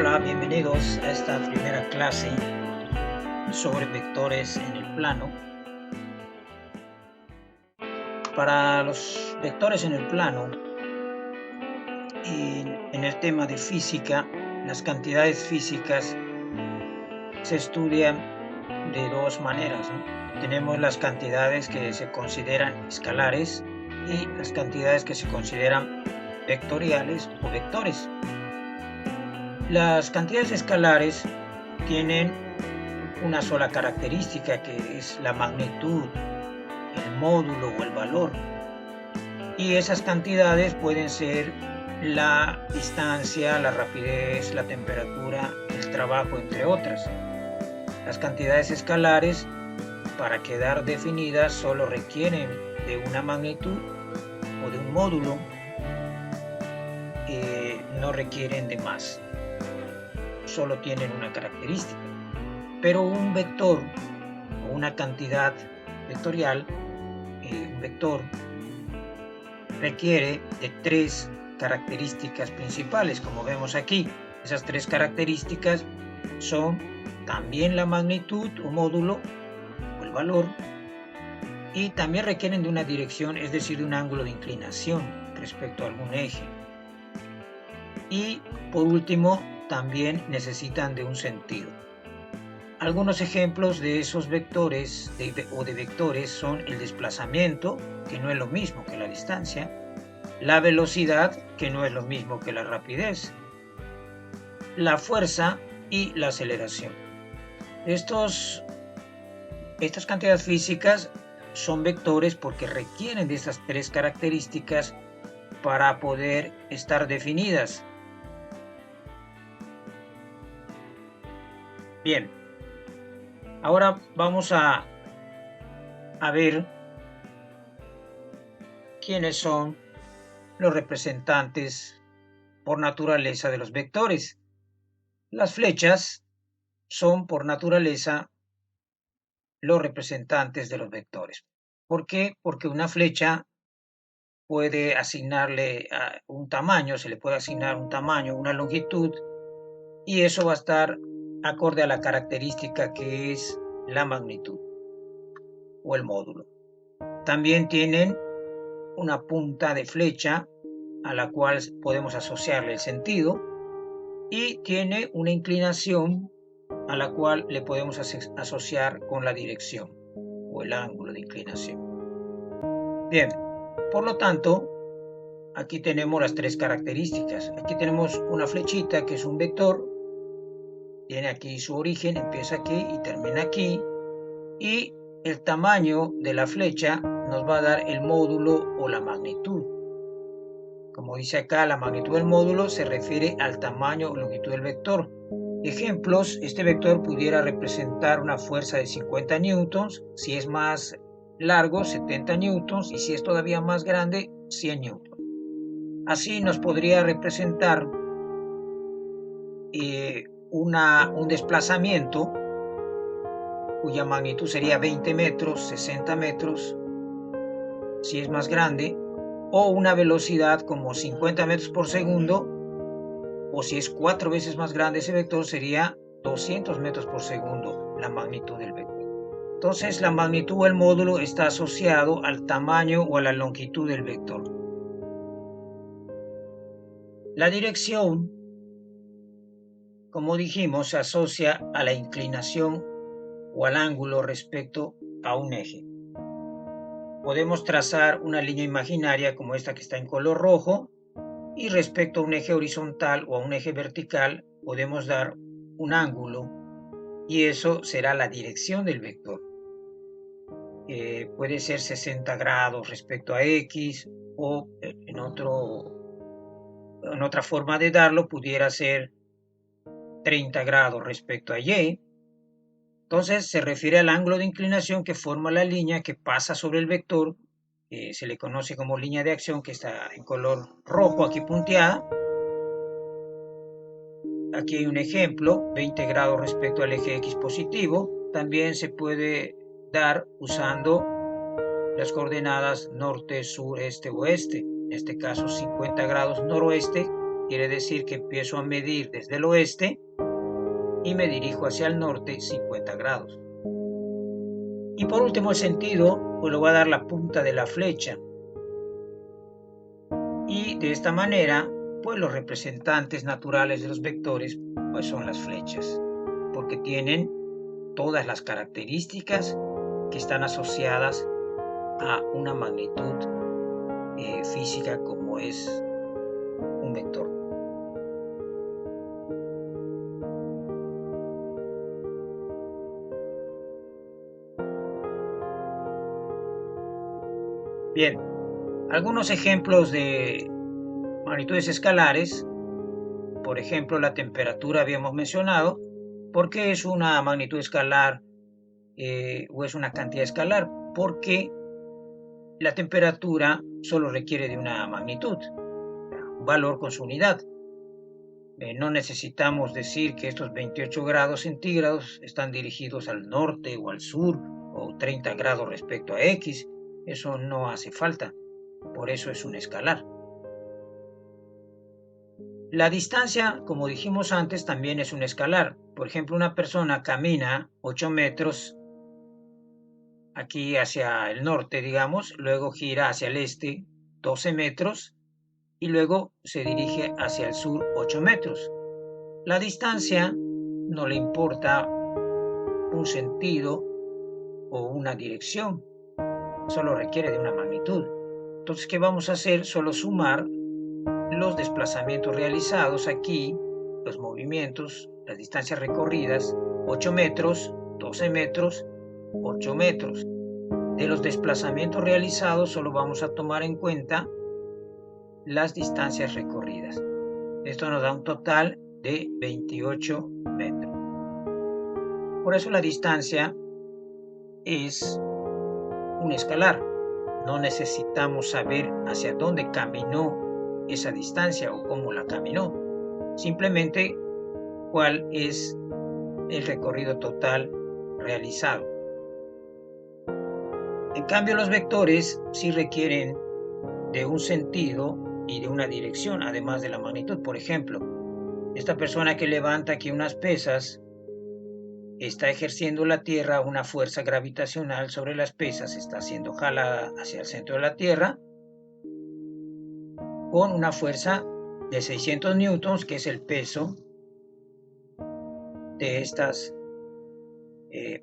Hola, bienvenidos a esta primera clase sobre vectores en el plano. Para los vectores en el plano, en el tema de física, las cantidades físicas se estudian de dos maneras, ¿no? Tenemos las cantidades que se consideran escalares y las cantidades que se consideran vectoriales o vectores. Las cantidades escalares tienen una sola característica, que es la magnitud, el módulo o el valor. Y esas cantidades pueden ser la distancia, la rapidez, la temperatura, el trabajo, entre otras. Las cantidades escalares, para quedar definidas, solo requieren de una magnitud o de un módulo, no requieren de más, solo tienen una característica. Pero un vector o una cantidad vectorial, un vector, requiere de tres características principales, como vemos aquí. Esas tres características son también la magnitud o módulo o el valor, y también requieren de una dirección, es decir, de un ángulo de inclinación respecto a algún eje. Y por último, también necesitan de un sentido. Algunos ejemplos de esos vectores o de vectores son el desplazamiento, que no es lo mismo que la distancia, la velocidad, que no es lo mismo que la rapidez, la fuerza y la aceleración. Estas cantidades físicas son vectores porque requieren de estas tres características para poder estar definidas. Bien, ahora vamos a ver quiénes son los representantes por naturaleza de los vectores. Las flechas son por naturaleza los representantes de los vectores. ¿Por qué? Porque una flecha puede asignarle un tamaño, se le puede asignar un tamaño, una longitud, y eso va a estar acorde a la característica que es la magnitud o el módulo. También tienen una punta de flecha a la cual podemos asociarle el sentido, y tiene una inclinación a la cual le podemos asociar con la dirección o el ángulo de inclinación. Bien, por lo tanto, aquí tenemos las tres características. Aquí tenemos una flechita que es un vector, tiene aquí su origen, empieza aquí y termina aquí, y el tamaño de la flecha nos va a dar el módulo o la magnitud. Como dice acá, la magnitud del módulo se refiere al tamaño o longitud del vector. Ejemplos: este vector pudiera representar una fuerza de 50 newtons, si es más largo 70 newtons, y si es todavía más grande 100 newtons. Así nos podría representar un desplazamiento cuya magnitud sería 20 metros, 60 metros, si es más grande, o una velocidad como 50 metros por segundo, o si es 4 veces más grande ese vector sería 200 metros por segundo la magnitud del vector. Entonces, la magnitud del módulo está asociado al tamaño o a la longitud del vector. La dirección, como dijimos, se asocia a la inclinación o al ángulo respecto a un eje. Podemos trazar una línea imaginaria como esta que está en color rojo, y respecto a un eje horizontal o a un eje vertical podemos dar un ángulo, y eso será la dirección del vector. Puede ser 60 grados respecto a X, o en otra forma de darlo pudiera ser 30 grados respecto a Y. Entonces se refiere al ángulo de inclinación que forma la línea que pasa sobre el vector, se le conoce como línea de acción, que está en color rojo aquí punteada. Aquí hay un ejemplo, 20 grados respecto al eje X positivo. También se puede dar usando las coordenadas norte, sur, este, oeste. En este caso 50 grados noroeste quiere decir que empiezo a medir desde el oeste y me dirijo hacia el norte 50 grados. Y por último el sentido, pues lo va a dar la punta de la flecha. Y de esta manera, pues los representantes naturales de los vectores, pues son las flechas, porque tienen todas las características que están asociadas a una magnitud física como es un vector. Bien, algunos ejemplos de magnitudes escalares, por ejemplo, la temperatura habíamos mencionado. ¿Por qué es una magnitud escalar o es una cantidad escalar? Porque la temperatura solo requiere de una magnitud, un valor con su unidad. No necesitamos decir que estos 28 grados centígrados están dirigidos al norte o al sur o 30 grados respecto a X. Eso no hace falta. Por eso es un escalar. La distancia, como dijimos antes, también es un escalar. Por ejemplo, una persona camina 8 metros aquí hacia el norte, digamos, luego gira hacia el este 12 metros y luego se dirige hacia el sur 8 metros. La distancia no le importa un sentido o una dirección, solo requiere de una magnitud. Entonces, ¿qué vamos a hacer? Solo sumar los desplazamientos realizados aquí, los movimientos, las distancias recorridas, 8 metros, 12 metros, 8 metros. De los desplazamientos realizados solo vamos a tomar en cuenta las distancias recorridas. Esto nos da un total de 28 metros. Por eso la distancia es un escalar. No necesitamos saber hacia dónde caminó esa distancia o cómo la caminó. Simplemente cuál es el recorrido total realizado. En cambio, los vectores sí requieren de un sentido y de una dirección, además de la magnitud. Por ejemplo, esta persona que levanta aquí unas pesas está ejerciendo la Tierra una fuerza gravitacional sobre las pesas, está siendo jalada hacia el centro de la Tierra con una fuerza de 600 newtons, que es el peso de estas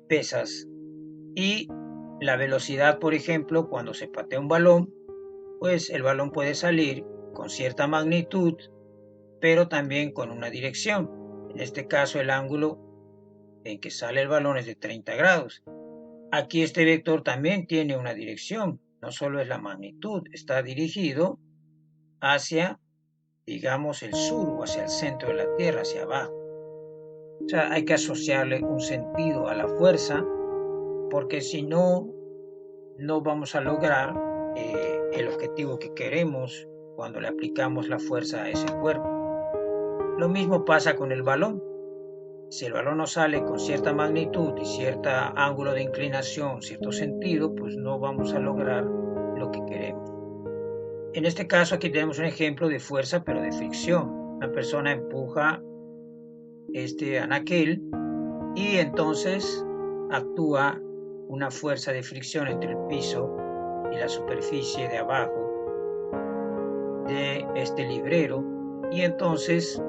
pesas. Y la velocidad, por ejemplo, cuando se patea un balón, pues el balón puede salir con cierta magnitud, pero también con una dirección. En este caso, el ángulo en que sale el balón es de 30 grados. Aquí este vector también tiene una dirección, no solo es la magnitud, está dirigido hacia, digamos, el sur o hacia el centro de la Tierra, hacia abajo. O sea, hay que asociarle un sentido a la fuerza, porque si no, no vamos a lograr el objetivo que queremos cuando le aplicamos la fuerza a ese cuerpo. Lo mismo pasa con el balón. Si el balón no sale con cierta magnitud y cierto ángulo de inclinación, cierto sentido, pues no vamos a lograr lo que queremos. En este caso aquí tenemos un ejemplo de fuerza, pero de fricción. Una persona empuja este anaquel y entonces actúa una fuerza de fricción entre el piso y la superficie de abajo de este librero, y entonces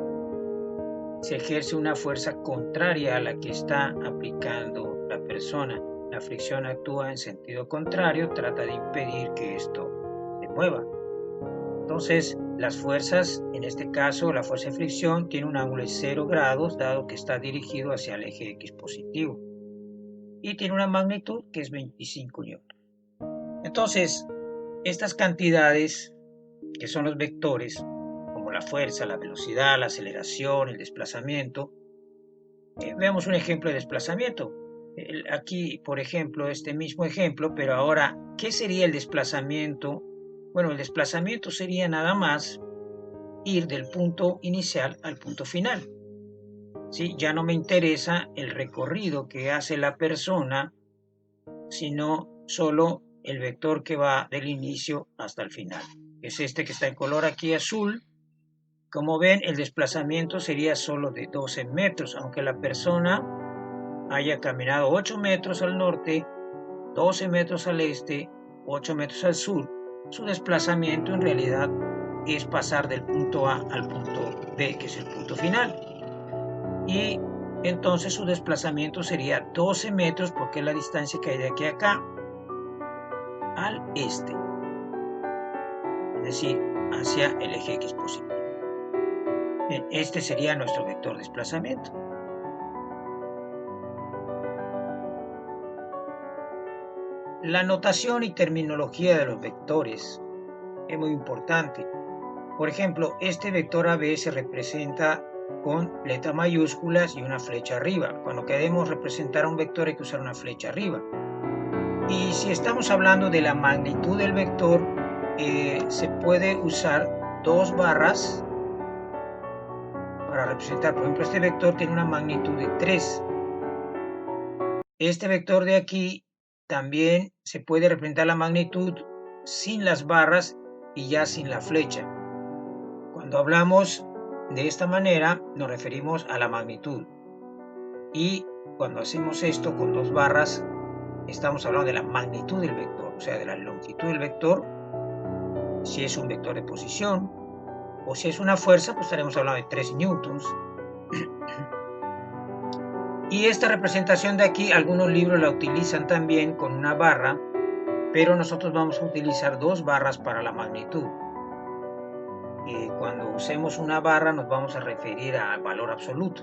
se ejerce una fuerza contraria a la que está aplicando la persona. La fricción actúa en sentido contrario, trata de impedir que esto se mueva. Entonces, las fuerzas, en este caso, la fuerza de fricción tiene un ángulo de 0 grados, dado que está dirigido hacia el eje X positivo. Y tiene una magnitud que es 25 newtons. Entonces, estas cantidades, que son los vectores, como la fuerza, la velocidad, la aceleración, el desplazamiento. Veamos un ejemplo de desplazamiento. Aquí, por ejemplo, este mismo ejemplo, pero ahora, ¿qué sería el desplazamiento? Bueno, el desplazamiento sería nada más ir del punto inicial al punto final. ¿Sí? Ya no me interesa el recorrido que hace la persona, sino solo el vector que va del inicio hasta el final. Es este que está en color aquí azul, Como ven, el desplazamiento sería solo de 12 metros, aunque la persona haya caminado 8 metros al norte, 12 metros al este, 8 metros al sur. Su desplazamiento en realidad es pasar del punto A al punto B, que es el punto final. Y entonces su desplazamiento sería 12 metros, porque es la distancia que hay de aquí a acá al este, es decir, hacia el eje X positivo. Bien, este sería nuestro vector de desplazamiento. La notación y terminología de los vectores es muy importante. Por ejemplo, este vector AB se representa con letras mayúsculas y una flecha arriba. Cuando queremos representar a un vector hay que usar una flecha arriba. Y si estamos hablando de la magnitud del vector, se puede usar dos barras para representar. Por ejemplo, este vector tiene una magnitud de 3. Este vector de aquí también se puede representar la magnitud sin las barras y ya sin la flecha. Cuando hablamos de esta manera nos referimos a la magnitud, y cuando hacemos esto con dos barras estamos hablando de la magnitud del vector, o sea, de la longitud del vector. Si es un vector de posición o si es una fuerza, pues estaremos hablando de 3 newtons. Y esta representación de aquí, algunos libros la utilizan también con una barra, pero nosotros vamos a utilizar dos barras para la magnitud. Cuando usemos una barra nos vamos a referir al valor absoluto.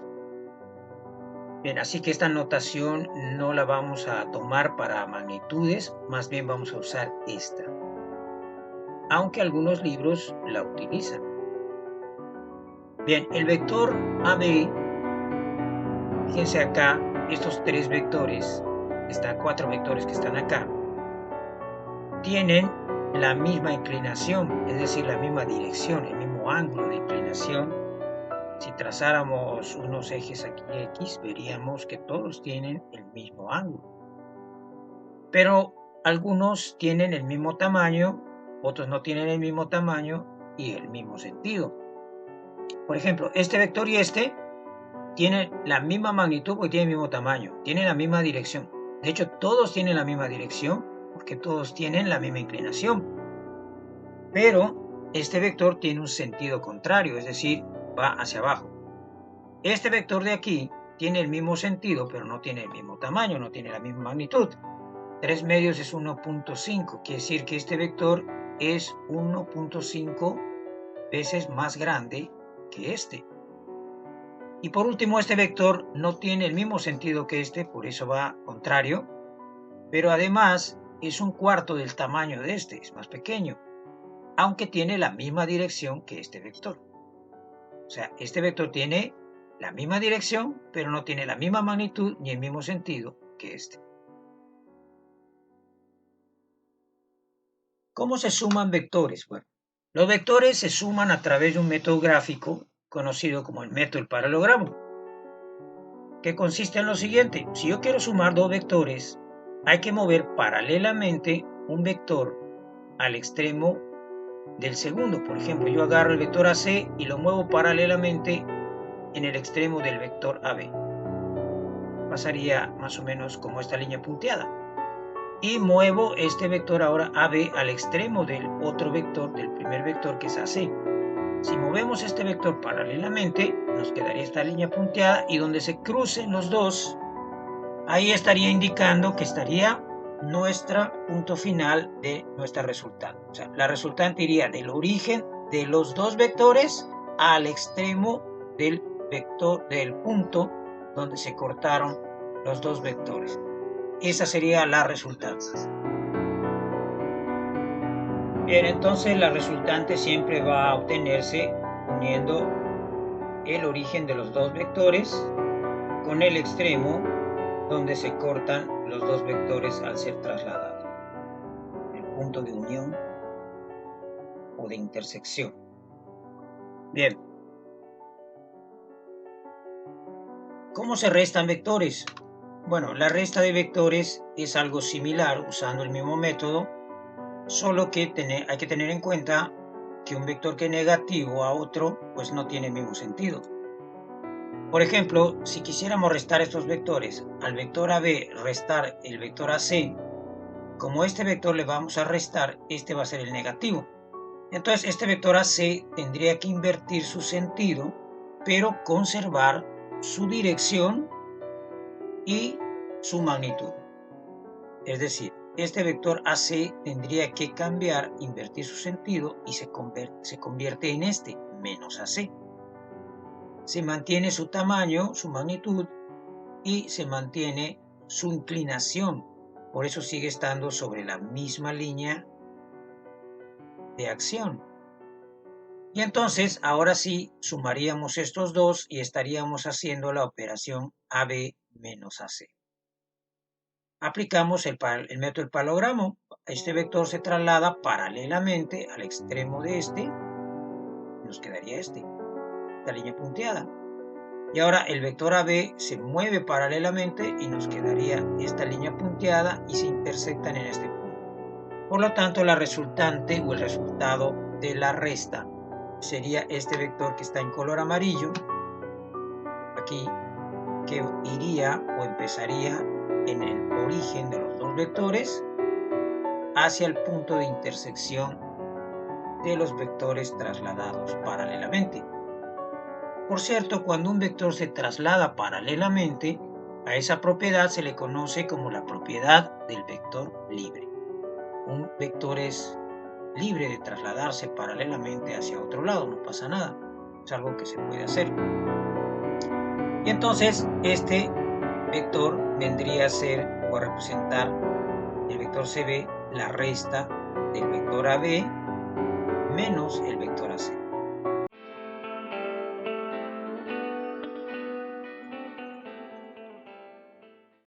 Bien, así que esta notación no la vamos a tomar para magnitudes, más bien vamos a usar esta, aunque algunos libros la utilizan. Bien, el vector AB, fíjense acá, estos tres vectores, cuatro vectores que están acá, tienen la misma inclinación, es decir, la misma dirección, el mismo ángulo de inclinación. Si trazáramos unos ejes aquí X, veríamos que todos tienen el mismo ángulo. Pero algunos tienen el mismo tamaño, otros no tienen el mismo tamaño y el mismo sentido. Por ejemplo, este vector y este tienen la misma magnitud porque tienen el mismo tamaño, tienen la misma dirección. De hecho, todos tienen la misma dirección porque todos tienen la misma inclinación. Pero este vector tiene un sentido contrario, es decir, va hacia abajo. Este vector de aquí tiene el mismo sentido, pero no tiene el mismo tamaño, no tiene la misma magnitud. 3 medios es 1.5, quiere decir que este vector es 1.5 veces más grande que este. Y por último, este vector no tiene el mismo sentido que este, por eso va contrario, pero además es un cuarto del tamaño de este, es más pequeño, aunque tiene la misma dirección que este vector. O sea, este vector tiene la misma dirección, pero no tiene la misma magnitud ni el mismo sentido que este. ¿Cómo se suman vectores? Bueno, los vectores se suman a través de un método gráfico conocido como el método del paralelogramo, que consiste en lo siguiente. Si yo quiero sumar dos vectores, hay que mover paralelamente un vector al extremo del segundo. Por ejemplo, yo agarro el vector AC y lo muevo paralelamente en el extremo del vector AB. Pasaría más o menos como esta línea punteada. Y muevo este vector ahora AB al extremo del otro vector, del primer vector, que es AC. Si movemos este vector paralelamente, nos quedaría esta línea punteada, y donde se crucen los dos, ahí estaría indicando que estaría nuestro punto final de nuestra resultante. O sea, la resultante iría del origen de los dos vectores al extremo del vector, del punto donde se cortaron los dos vectores. Esa sería la resultante. Bien, entonces la resultante siempre va a obtenerse uniendo el origen de los dos vectores con el extremo donde se cortan los dos vectores al ser trasladados, el punto de unión o de intersección. Bien, ¿cómo se restan vectores? Bueno, la resta de vectores es algo similar usando el mismo método, solo que hay que tener en cuenta que un vector que es negativo a otro, pues no tiene el mismo sentido. Por ejemplo, si quisiéramos restar estos vectores, al vector AB restar el vector AC, como este vector le vamos a restar, este va a ser el negativo. Entonces este vector AC tendría que invertir su sentido, pero conservar su dirección y su magnitud. Es decir, este vector AC tendría que cambiar, invertir su sentido y se convierte en este, menos AC. Se mantiene su tamaño, su magnitud y se mantiene su inclinación. Por eso sigue estando sobre la misma línea de acción. Y entonces, ahora sí, sumaríamos estos dos y estaríamos haciendo la operación AB menos AC. Aplicamos el método del paralelogramo. Este vector se traslada paralelamente al extremo de este. Nos quedaría esta línea punteada. Y ahora el vector AB se mueve paralelamente y nos quedaría esta línea punteada y se intersectan en este punto. Por lo tanto, la resultante o el resultado de la resta sería este vector que está en color amarillo, aquí, que iría o empezaría en el origen de los dos vectores hacia el punto de intersección de los vectores trasladados paralelamente. Por cierto, cuando un vector se traslada paralelamente, a esa propiedad se le conoce como la propiedad del vector libre. Un vector es libre de trasladarse paralelamente hacia otro lado, no pasa nada, es algo que se puede hacer. Y entonces este vector vendría a ser o a representar el vector CB, la resta del vector AB menos el vector